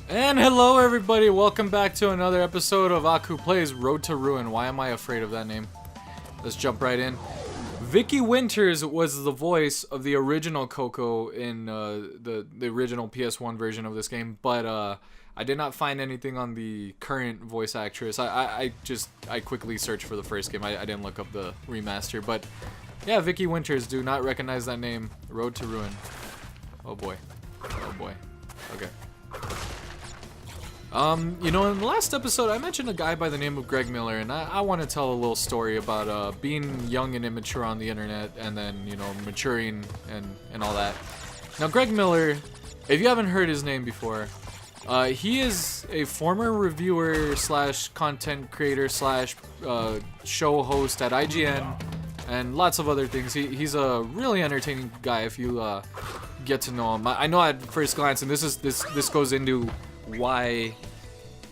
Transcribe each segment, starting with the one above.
And hello everybody, welcome back to another episode of Aku Plays Road to Ruin. Why am I afraid of that name? Let's jump right in. Vicky Winters was the voice of the original Coco in the original PS1 version of this game, but I did not find anything on the current voice actress. I quickly searched for the first game. I didn't look up the remaster, but yeah, Vicky Winters, do not recognize that name. Road to Ruin. Oh boy. Oh boy. Okay. You know, in the last episode, I mentioned a guy by the name of Greg Miller, and I want to tell a little story about being young and immature on the internet, and then, you know, maturing and all that. Now, Greg Miller, if you haven't heard his name before, he is a former reviewer slash content creator slash show host at IGN, and lots of other things. He's a really entertaining guy if you get to know him. I know at first glance, and this goes into why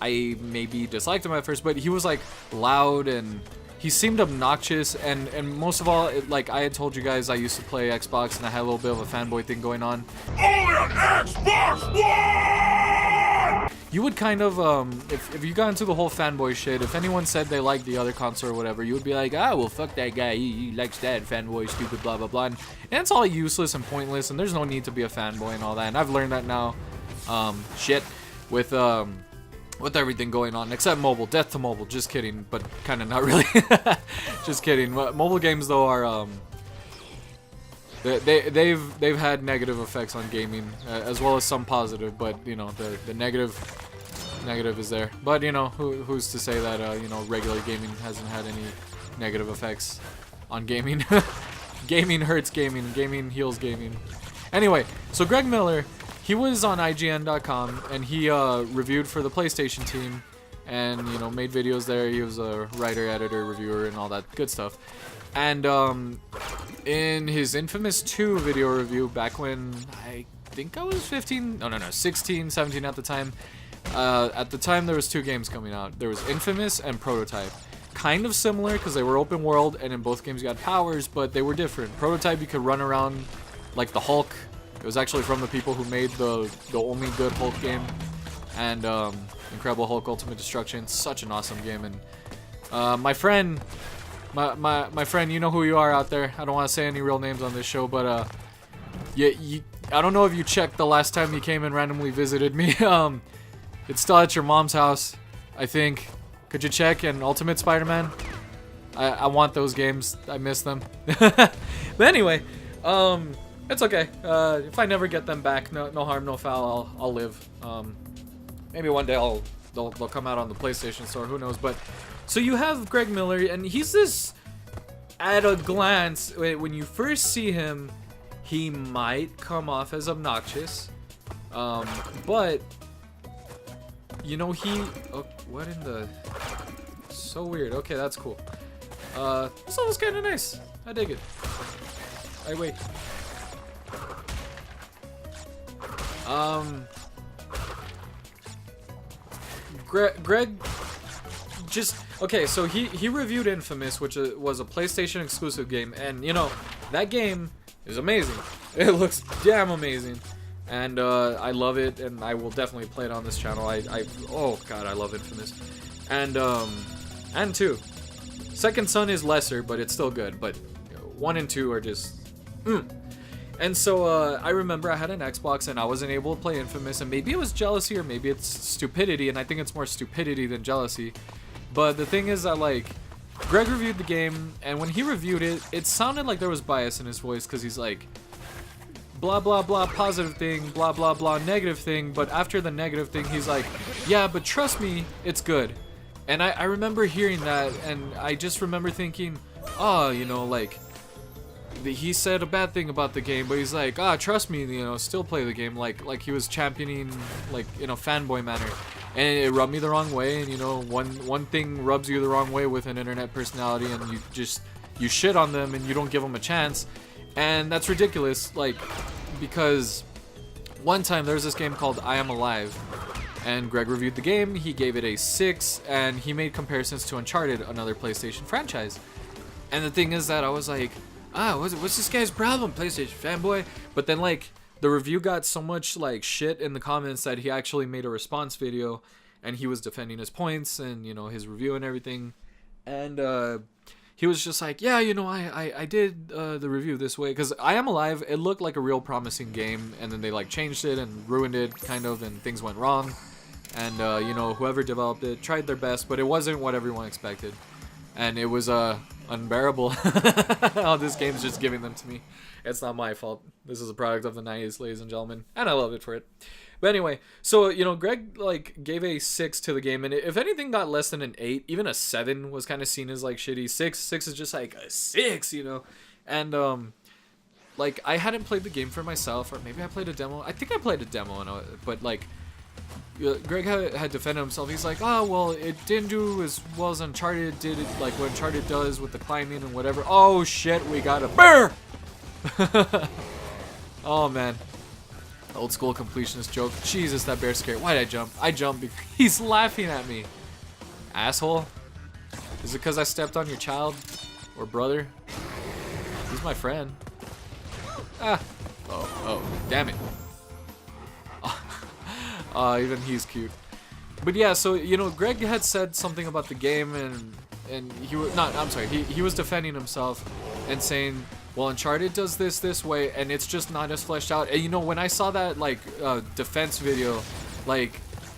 I maybe disliked him at first, but he was like loud and he seemed obnoxious, and most of all, like I had told you guys, I used to play Xbox and I had a little bit of a fanboy thing going on. Only on Xbox One! You would kind of, if you got into the whole fanboy shit, if anyone said they liked the other console or whatever, you would be like, well, fuck that guy, he likes that, fanboy, stupid, blah, blah, blah. And it's all useless and pointless, and there's no need to be a fanboy and all that, and I've learned that now. With everything going on, except mobile. Death to mobile. Just kidding, but kind of not really. Just kidding. Mobile games though are they've had negative effects on gaming, as well as some positive. But you know, the negative is there. But you know, who's to say that you know, regular gaming hasn't had any negative effects on gaming? Gaming hurts gaming. Gaming heals gaming. Anyway, so Greg Miller, he was on IGN.com, and he reviewed for the PlayStation team, and you know, made videos there. He was a writer, editor, reviewer, and all that good stuff. And in his infamous 2 video review, back when I think I was 16, 17 at the time. At the time, there was 2 games coming out. There was Infamous and Prototype. Kind of similar because they were open world, and in both games you got powers, but they were different. Prototype, you could run around like the Hulk. It was actually from the people who made the only good Hulk game, and Incredible Hulk Ultimate Destruction. Such an awesome game. And my friend, you know who you are out there. I don't want to say any real names on this show, but I don't know if you checked the last time you came and randomly visited me. It's still at your mom's house, I think. Could you check? And Ultimate Spider-Man. I want those games. I miss them. But anyway, it's okay. If I never get them back, no harm, no foul. I'll live. Maybe one day they'll come out on the PlayStation Store. Who knows? But so you have Greg Miller, and he's this. At a glance, when you first see him, he might come off as obnoxious, but you know what in the? So weird. Okay, that's cool. This level's kind of nice. I dig it. Wait. Greg just okay, so he reviewed Infamous, which was a PlayStation exclusive game, and you know, that game is amazing. It looks damn amazing, and I love it, and I will definitely play it on this channel. Oh god, I love Infamous. And 2. Second Son is lesser, but it's still good, but 1 and 2 are just And so I remember I had an Xbox and I wasn't able to play Infamous, and maybe it was jealousy or maybe it's stupidity, and I think it's more stupidity than jealousy. But the thing is that, like, Greg reviewed the game, and when he reviewed it, it sounded like there was bias in his voice, because he's like, blah blah blah positive thing, blah blah blah negative thing, but after the negative thing he's like, yeah, but trust me, it's good. And I remember hearing that, and I just remember thinking, oh, you know, like, he said a bad thing about the game, but he's like, trust me, you know, still play the game, like he was championing, like, in a fanboy manner. And it rubbed me the wrong way, and you know, one thing rubs you the wrong way with an internet personality, and you shit on them and you don't give them a chance. And that's ridiculous, like, because one time there was this game called I Am Alive, and Greg reviewed the game, he gave it a 6, and he made comparisons to Uncharted, another PlayStation franchise. And the thing is that I was like, what's this guy's problem, PlayStation fanboy? But then like the review got so much like shit in the comments that he actually made a response video, and he was defending his points and his review and everything, and he was just like, yeah, I did the review this way because I Am Alive, it looked like a real promising game, and then they like changed it and ruined it kind of, and things went wrong, and whoever developed it tried their best, but it wasn't what everyone expected, and it was unbearable. Oh, this game's just giving them to me. It's not my fault. This is a product of the 90s, ladies and gentlemen, and I love it for it. But anyway, so Greg like gave a 6 to the game, and if anything got less than an 8, even a 7 was kind of seen as like shitty. 6 is just like a 6, and like I hadn't played the game for myself, or maybe I played a demo. I think I played a demo, but like Greg had defended himself. He's like, oh well, it didn't do as well as Uncharted did, it like what Uncharted does with the climbing and whatever. Oh shit, we got a bear. Oh man. Old school completionist joke. Jesus, that bear's scary. Why'd I jump? I jumped because he's laughing at me. Asshole. Is it because I stepped on your child? Or brother? He's my friend. Ah. Oh, damn it. Even he's cute. But yeah, so, Greg had said something about the game, and he was, he was defending himself and saying, well, Uncharted does this way, and it's just not as fleshed out. And when I saw that like defense video, like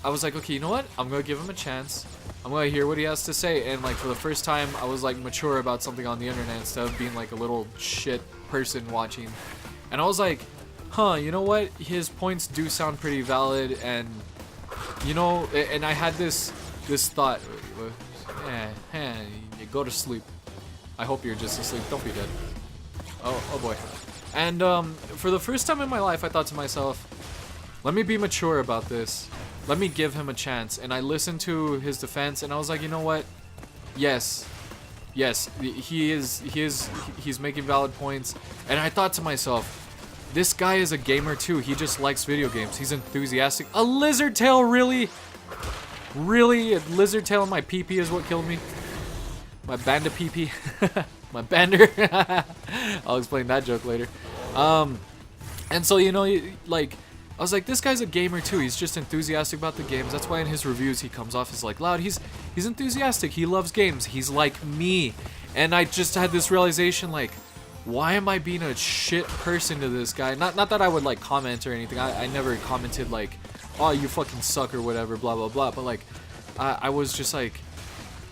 I was like, okay, you know what? I'm gonna give him a chance. I'm gonna hear what he has to say. And like for the first time, I was like mature about something on the internet instead of being like a little shit person watching. And I was like, huh, you know what? His points do sound pretty valid, and and I had this thought. You go to sleep. I hope you're just asleep. Don't be dead. Oh boy. And for the first time in my life, I thought to myself, let me be mature about this. Let me give him a chance. And I listened to his defense, and I was like, you know what? Yes, he's making valid points. And I thought to myself, this guy is a gamer too. He just likes video games. He's enthusiastic. A lizard tail, really? Really? A lizard tail in my pee-pee is what killed me? My banda pee-pee? My bander. I'll explain that joke later. And so like I was like, this guy's a gamer too. He's just enthusiastic about the games. That's why in his reviews he comes off as like loud. He's enthusiastic. He loves games. He's like me. And I just had this realization, like, why am I being a shit person to this guy? Not that I would like comment or anything. I never commented like, oh, you fucking suck or whatever, blah blah blah. But like I was just like,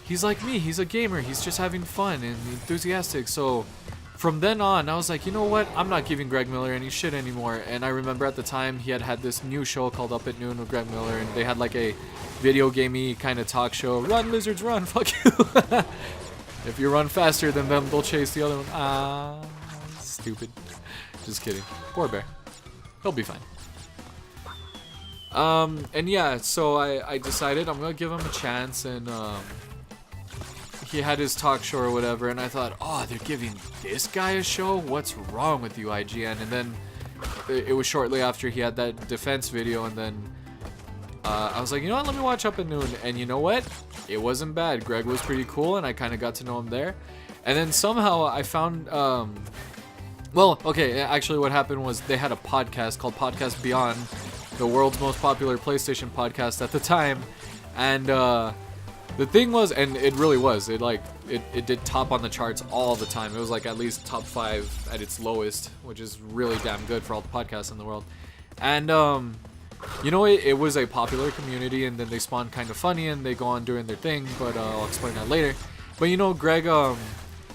he's like me. He's a gamer. He's just having fun and enthusiastic. So from then on, I was like, you know what? I'm not giving Greg Miller any shit anymore. And I remember at the time he had this new show called Up at Noon with Greg Miller, and they had like a video gamey kind of talk show. Run, lizards, run! Fuck you! If you run faster than them, they'll chase the other one. Ah, stupid. Just kidding. Poor bear. He'll be fine. And yeah, so I decided I'm gonna give him a chance, and he had his talk show or whatever, and I thought, oh, they're giving this guy a show? What's wrong with you, IGN? And then it was shortly after he had that defense video, and then I was like, you know what, let me watch Up at Noon. And you know what? It wasn't bad. Greg was pretty cool, and I kind of got to know him there. And then somehow I found, well, okay, actually what happened was they had a podcast called Podcast Beyond, the world's most popular PlayStation podcast at the time. And the thing was, and it really was, it did top on the charts all the time. It was like at least top 5 at its lowest, which is really damn good for all the podcasts in the world. And it was a popular community, and then they spawned Kind of Funny, and they go on doing their thing, but I'll explain that later. But Greg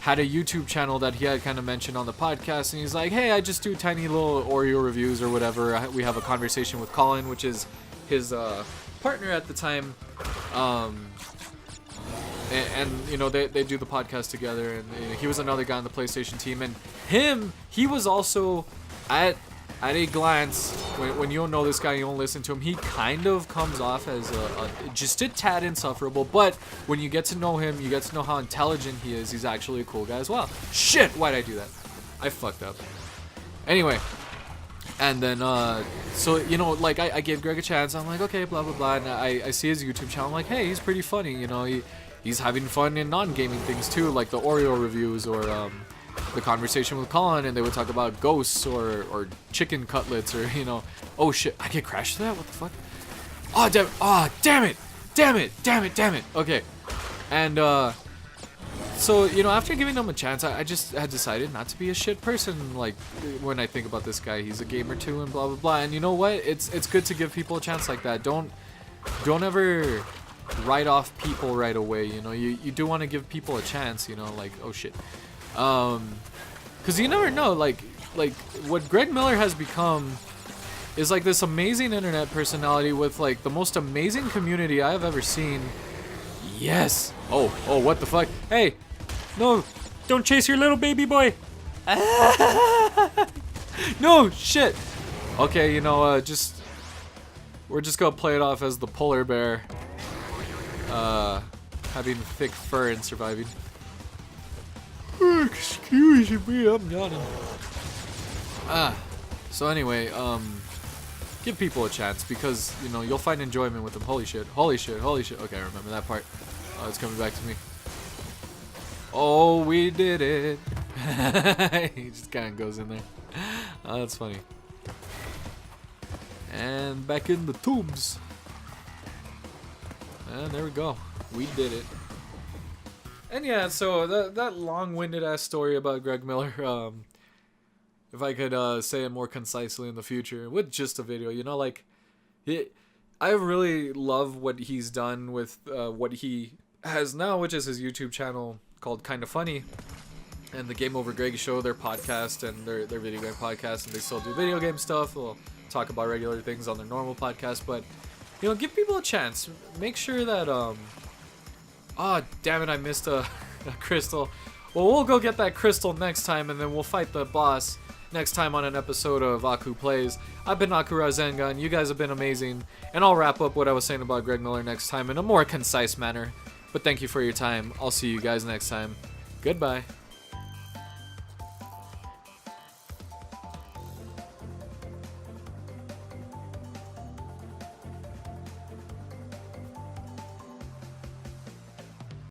had a YouTube channel that he had kind of mentioned on the podcast, and he's like, hey, I just do tiny little Oreo reviews or whatever. We have a conversation with Colin, which is his partner at the time, and they do the podcast together, and he was another guy on the PlayStation team, and he was also at a glance, when you don't know this guy, you don't listen to him, he kind of comes off as just a tad insufferable, but when you get to know him, you get to know how intelligent he is. He's actually a cool guy as well. Shit, why'd I do that? I fucked up. Anyway, and then, so, like, I gave Greg a chance. I'm like, okay, blah, blah, blah, and I see his YouTube channel. I'm like, hey, he's pretty funny, he's having fun in non-gaming things, too, like the Oreo reviews, or, the conversation with Colin, and they would talk about ghosts or chicken cutlets, or oh shit, I get crashed to that. What the fuck? Oh damn! Oh damn it! Damn it! Damn it! Damn it! Okay, and so after giving him a chance, I just had decided not to be a shit person. Like when I think about this guy, he's a gamer too, and blah blah blah. And you know what? It's good to give people a chance like that. Don't ever write off people right away. You do want to give people a chance. Like oh shit. Because you never know, like what Greg Miller has become is like this amazing internet personality with like the most amazing community I have ever seen. Yes. Oh, what the fuck? Hey, no, don't chase your little baby boy. No, shit. Okay, we're just gonna play it off as the polar bear, having thick fur and surviving. Excuse me, I'm yawning. So anyway, give people a chance because, you'll find enjoyment with them. Holy shit, holy shit, holy shit. Okay, I remember that part. Oh, it's coming back to me. Oh, we did it. He just kind of goes in there. Oh, that's funny. And back in the tubes. And there we go. We did it. And yeah, so that long-winded ass story about Greg Miller, if I could say it more concisely in the future with just a video, I really love what he's done with what he has now, which is his YouTube channel called Kinda Funny, and the Game Over Greg show, their podcast and their video game podcast, and they still do video game stuff. They'll talk about regular things on their normal podcast, but give people a chance. Make sure that oh, damn it, I missed a crystal. Well, we'll go get that crystal next time, and then we'll fight the boss next time on an episode of Aku Plays. I've been AkuRazengan. You guys have been amazing. And I'll wrap up what I was saying about Greg Miller next time in a more concise manner. But thank you for your time. I'll see you guys next time. Goodbye.